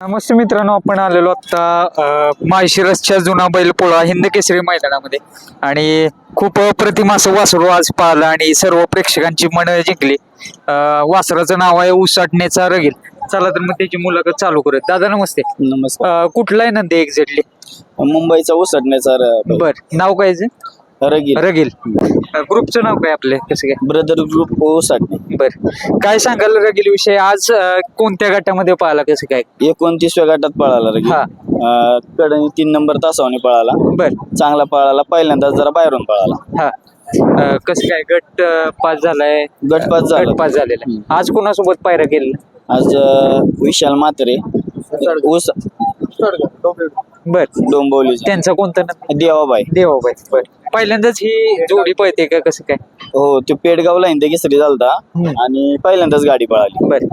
नमस्ते मित्रांनो, आपण आलेलो आता माळशिरसच्या जुना बैलपोळा हिंद केसरी मैदानामध्ये आणि खूप अप्रतिम असं वासरू आज पाहिलं आणि सर्व प्रेक्षकांची मन जिंकली. वासराचं नाव आहे उसाटण्याचा रगील. चला तर मग त्याची मुलाखत चालू करूया. दादा नमस्ते. नमस्कार. कुठला आहे नंदी एक्झॅक्टली? मुंबईचा उसटण्याचा बर, नाव काय आहे? रगील. रगील. ग्रुपचं नाव काय आपलं, कसं काय? ब्रदर ग्रुप उसटणे. बर, काय सांगाल रगील विषयी? आज कोणत्या गटामध्ये पाहिला, कसं काय? 29व्या गटात पळाला रगील. हा. कडे 3 नंबर तासावणी पळाला. बर. चांगला पळाला. पहिल्यांदाच जरा बाहेरून पळाला. हा. कसं काय गट पास झालाय? गट पास झाला. गट पास झालेला आहे. आज कोणासोबत पायरा केलेला? आज विशाल म्हात्रे ऊस बर. डोंबवली त्यांचा कोणता नंबर? देवाबाई. देवाबाई. बर, पहिल्यांदाच ही जोडी पळते का, कसं काय? हो, ते पेडगावला हिंद केसरी झालता आणि पहिल्यांदाच गाडी पळाली. बर.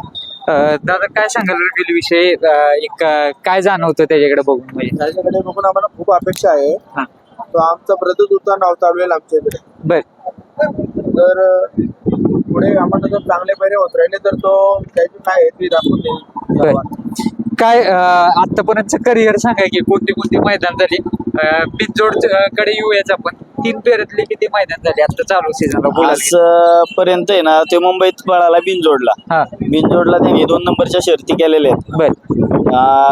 दादा काय सांगाल रगील विषयी? एक काय जाणवतं त्याच्याकडे बघून? म्हणजे त्याच्याकडे बघून आम्हाला खूप अपेक्षा आहे. हा. तो आमचा ब्रदरचा नाव चालू आहे आमच्याकडे. बर. तर पुढे आम्हाला जर चांगले पैरे होत राहिले तर तो त्याची काय आहे ती दाखवून देईल. बर. काय आतापर्यंतचं करिअर सांगा की कोणती कोणती मैदान झाली? बिनजोड कडे येऊयाच आपण. 3 पेऱ्यातली किती मैदान झाली आता चालू सीझनला? आज पर्यंत आहे ना, ते मुंबईत पळाला बिनजोडला. हा. बिनजोडला त्यांनी 2 नंबरच्या शर्ती केलेल्या आहेत. बर.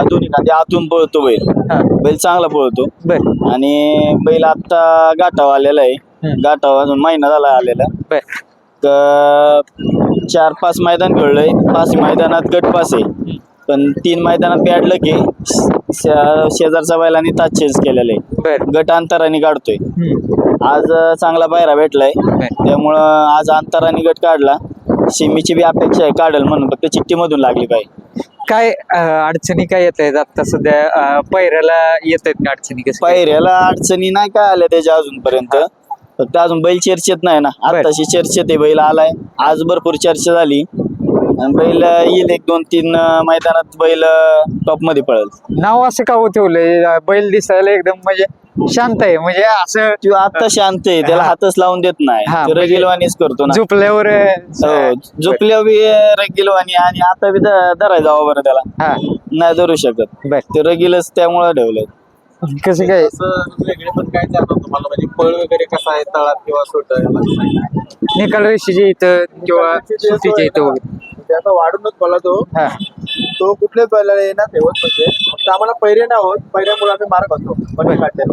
दोन्ही खांदे आतून पळतो बैल. हा. बैल चांगला पळतो. बर. आणि बैल आता गाठाव आलेला आहे. गाठाव अजून महिना झाला आलेला. बर. 4-5 मैदान खेळलंय. 5 मैदानात गट पास आहे. पण 3 मैदानात पॅडलं की शेजारच्या बैलांनी तास चेंज केलेलं आहे. बर. गट अंतराने काढतोय. आज चांगला पायरा भेटलाय. त्यामुळं आज अंतराने गट काढला. सिमीची बी अपेक्षा आहे काढल म्हणून, फक्त चिठ्ठी मधून लागली काय. काय अडचणी काय येत आहेत आता सध्या? पैऱ्याला येत आहेत का अडचणी? कसं? पायऱ्याला अडचणी नाही काय आल्या त्याच्या अजूनपर्यंत. फक्त अजून बैल चर्चेत नाही ना. आताशी चर्चेत आहे. बैल आलाय. आज भरपूर चर्चा झाली आणि बैल येईल 1-2-3 मैदानात बैल टॉप मध्ये पळेल. नाव असं का हो ठेवलंय? बैल दिसायला एकदम म्हणजे शांत आहे, म्हणजे असं तो आता शांत आहे. त्याला हातच लावून देत नाही. हा, तो रगीलवाणीच करतो ना. झोपल्यावर हो, झोपल्या बी रगीलवाणी आणि आता बी धराय जावं बरं त्याला. हा. नाही धरू शकत. बर. ते रगीलच त्यामुळे ठेवलंय. कसं काय? असं वेगळे पण काय जाणवतं तुम्हाला, म्हणजे पळ वगैरे कसा आहे तळात किंवा सोट निकाल रेषेच्या इथं किंवा सुट्टीच्या इथं वगैरे? ते आता वाढूनच बोला तो. हा. तो कुठल्याच बैलाला येणार ठेवत म्हणजे फक्त आम्हाला पैरे नाही होत. पैऱ्यामुळे आम्ही मार खातो. पण काढते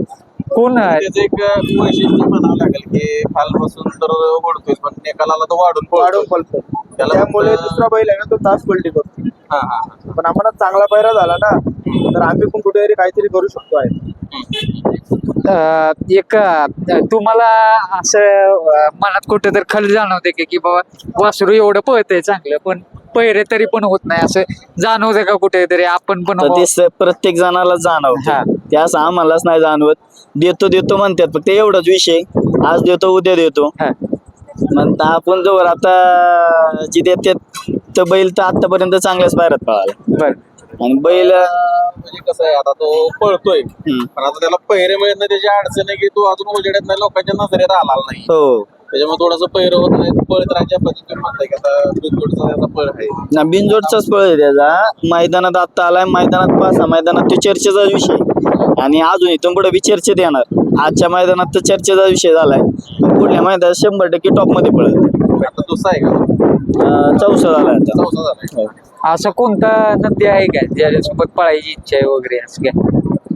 कोण त्याचं एक वैशिष्ट्य म्हणावं लागेल की खालपासून तर ओढतोय पण निकालाला तो वाढून पळतो. त्यामुळे दुसरा बैल आहे ना तो तास पलटी करतो. पण आम्हाला चांगला पैरा झाला ना तर आम्ही पण कुठेतरी काहीतरी करू शकतो आहे. एक तुम्हाला असं मनात कुठं तर खल जाणवते की बाबा वासरू एवढं पळतंय चांगलं पण पैरे तरी पण होत नाही, असं जाणवतं का कुठेतरी? आपण पण तर ते प्रत्येक जणाला जाणवत. हा. ते असं आम्हालाच नाही जाणवत. देतो म्हणतात फक्त एवढाच विषय. आज देतो उद्या देतो हा. म्हणता आपण जवळ आता जी देतात तर बैल तर आतापर्यंत चांगल्याच पायऱ्यात पळाला. बर. आणि बैल म्हणजे कसं आहे, आता तो पळतोय पण आता त्याला पहिरे मिळत नाही. त्याची अडचण आहे की तो अजून उजेडत नाही, लोकांच्या नजरेत आला नाही. हो त्याच्यामुळे थोडंसं पहिरं होत नाही. पळत राहायच्या पद्धतीने म्हणताय की आता बिनजोडचा त्याचा पळ आहे ना, बिनजोडचाच पळ आहे त्याचा. मैदानात आता आलाय. मैदानात 5 मैदानात तो चर्चेचा विषय आणि अजून इथून पुढे बी चर्चेत येणार. आजच्या मैदानात तर चर्चेचा विषय झालाय. पुढल्या मैदानात 100% टॉप मध्ये पळेल. आता दुसरा आहे का? चौसा झालाय आता. चौथा झालाय. असं कोणता नंदी आहे का ज्याच्यासोबत पळायची इच्छा आहे वगैरे, असं काय?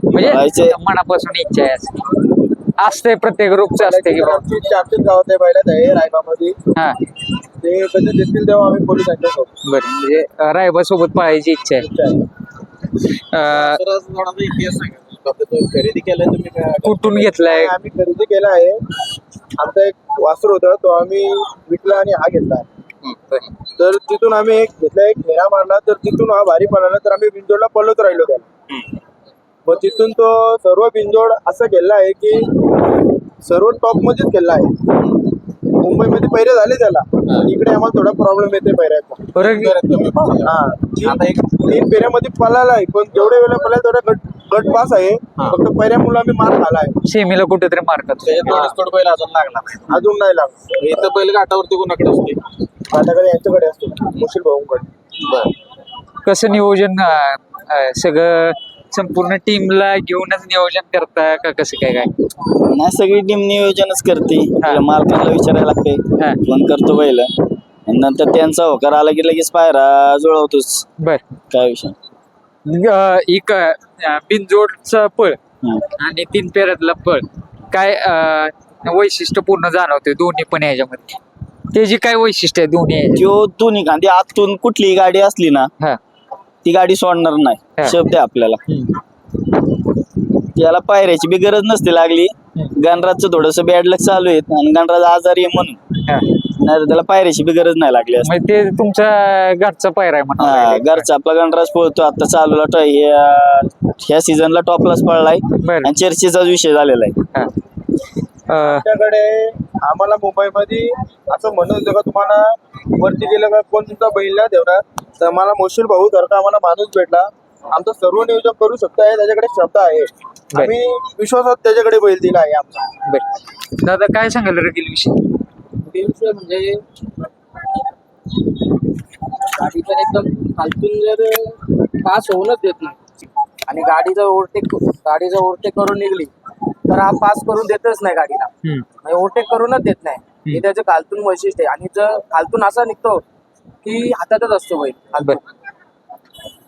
म्हणजे पळायचे- मनापासून इच्छा आहे असते प्रत्येक ग्रुपचं असते की बाबा? आमची 4 गावात आहे बैलात आहे रायबामध्ये. हा. ते कधी देतील तेव्हा आम्ही बोलू त्यांच्यासोबत. बरं, म्हणजे रायबा सोबत पळायची इच्छा आहे. तर आज थोडासा इतिहास सांगा. आता तो खरेदी केलाय तुम्ही का? कुठून घेतलाय? आम्ही खरेदी केला आहे. आमचा एक वासर होता तो आम्ही विकला आणि हा घेतला. बरं. तर तिथून आम्ही एक घेतला, एक फेरा मारला. तर तिथून हा भारी पडला तर आम्ही बिंजोडला पळत राहिलो त्याला. मग तिथून तो सर्व बिंजोड असं केला आहे की सर्व टॉप मध्येच केला आहे. मुंबईमध्ये पैरे झाले त्याला. इकडे आम्हाला थोडा प्रॉब्लेम येते पैऱ्याचा. हा. आता एक 3 फेऱ्यामध्ये पळाला आहे पण जेवढ्या वेळेला पळाला तेवढा गट पास आहे. फक्त पैऱ्यामुळे आम्ही मार खाला आहे. सेमीला कुठेतरी मारतात. थोडं बैल अजून लागला नाही. अजून नाही लागला. इथं बैल घाटावरती कोणाकडे असते? माझ्याकडे यांच्याकडे असतो मुशील भाऊंकडे. बरं. कसं नियोजन सगळं संपूर्ण टीमला घेऊनच नियोजन करता का कसं काय नाही सगळी टीम नियोजनच करते पहिलं मालकाला विचारायला लागते हा. फोन करतो पहिलं आणि नंतर त्यांचा होकार आला की लगेच पायरा जुळवतोच बर काय विषय एक बिनजोडचा पळ हम्म. आणि 3 पेऱ्यातला पळ काय वैशिष्ट्यपूर्ण जाणवते दोन्ही पण ह्याच्यामध्ये त्याची काय वैशिष्ट्य आहे दोन्ही ह्याच्यात? त्यो दोन्ही कांदी आतून कुठलीही गाडी असली ना हा ती गाडी सोडणार हा. नाही शब्द आहे आपल्याला हम्म. त्याला पायऱ्याची बी गरज नसते लागली गणराजचं थोडस बॅड लक चालू आहे आणि गणराज आजारी आहे म्हणून हा. नाही त्याला पायऱ्याची बी गरज नाही लागली असते. म्हणजे ते तुमचा घरचा पायरा आहे म्हणा हा, घरचा आपला गणराज पळतो आता चालूला ह्या सीझनला टॉपलाच पळलाय बरं. आणि चर्चेचाच विषय झालेला आहे आमच्याकडे आम्हाला मुंबईमध्ये असं म्हणत होतं का तुम्हाला वरती गेलं का कोण तुमचा बैल ठेवणार तर मला मोशील भाऊ सारखा आम्हाला माणूस भेटला आमचं सर्व नियोजन करू शकतो आहे त्याच्याकडे क्षमता आहे आम्ही विश्वासात त्याच्याकडे बैल दिला आहे आमचा बरं दादा काय सांगाल रगील विषय विषय म्हणजे गाडी तर एकदम खालतून जर पास होऊनच देत नाही आणि गाडी जर ओव्हरटेक करून निघली तर हा पास करून देतच नाही गाडीला म्हणजे ओव्हरटेक करूनच देत नाही हे त्याचं खालतून वैशिष्ट्य आहे आणि जर खालतून असा निघतो की हातातच असतो बैल खालतून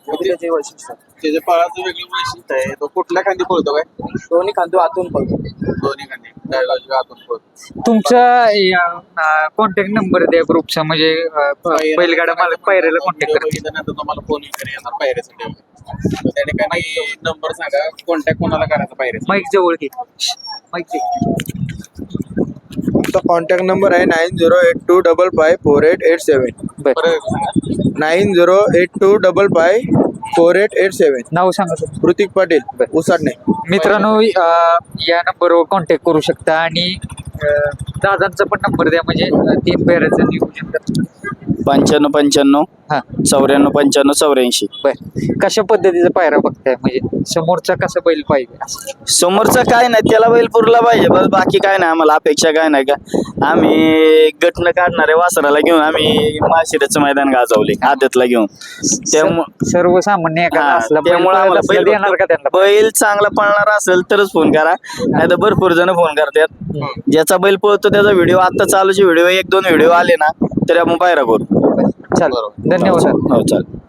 हे त्याचे वैशिष्ट्य त्याच्या पळाचं वेगळं वैशिष्ट्य आहे तो कुठल्या खांदी पळतो काय दोन्ही खांदू आतून पडतो दोन्ही खांदी डायव्हर्जन आतून पळतो तुमचा कॉन्टॅक्ट नंबर द्या ग्रुपचा म्हणजे बैलगाडा मालक पायऱ्याला कॉन्टॅक्ट करा बघितल्यानंतर तुम्हाला फोन वगैरे येणार पायऱ्यासाठी त्या ठिकाणी नंबर सांगा कॉन्टॅक्ट कोणाला करायचा पायऱ्याचा माईक जवळ घे माईक घे आमचा कॉन्टॅक्ट नंबर आहे 9082554887 परत सांगा 9082554887 नाव सांगा तुमचं. कृतिक पाटील उसाडणे मित्रांनो या नंबरवर कॉन्टॅक्ट करू शकता आणि दादांचा पण नंबर द्या म्हणजे 3 पेऱ्याचं नियोजन करा 95 हा 94 95 84 बर कशा पद्धतीचा पायरा बघताय म्हणजे समोरचा कसा बैल पाहिजे समोरचा काय नाही त्याला बैल पुरला पाहिजे बस बाकी काय नाही आम्हाला अपेक्षा काय नाही का आम्ही गटनं काढणारे वासराला घेऊन आम्ही माशिराचं मैदान गाजवले आदतला घेऊन सर्वसामान्य एखादा असला बैल त्यामुळे आम्हाला पळत असला देणार का त्यांना बैल चांगला पळणार असेल तरच फोन करा नाही तर भरपूर जण फोन करतात ज्याचा बैल पळतो त्याचा व्हिडिओ आता चालूचे व्हिडिओ 1-2 व्हिडिओ आले ना तरी आपण पायरा करू चालेल धन्यवाद हो चालेल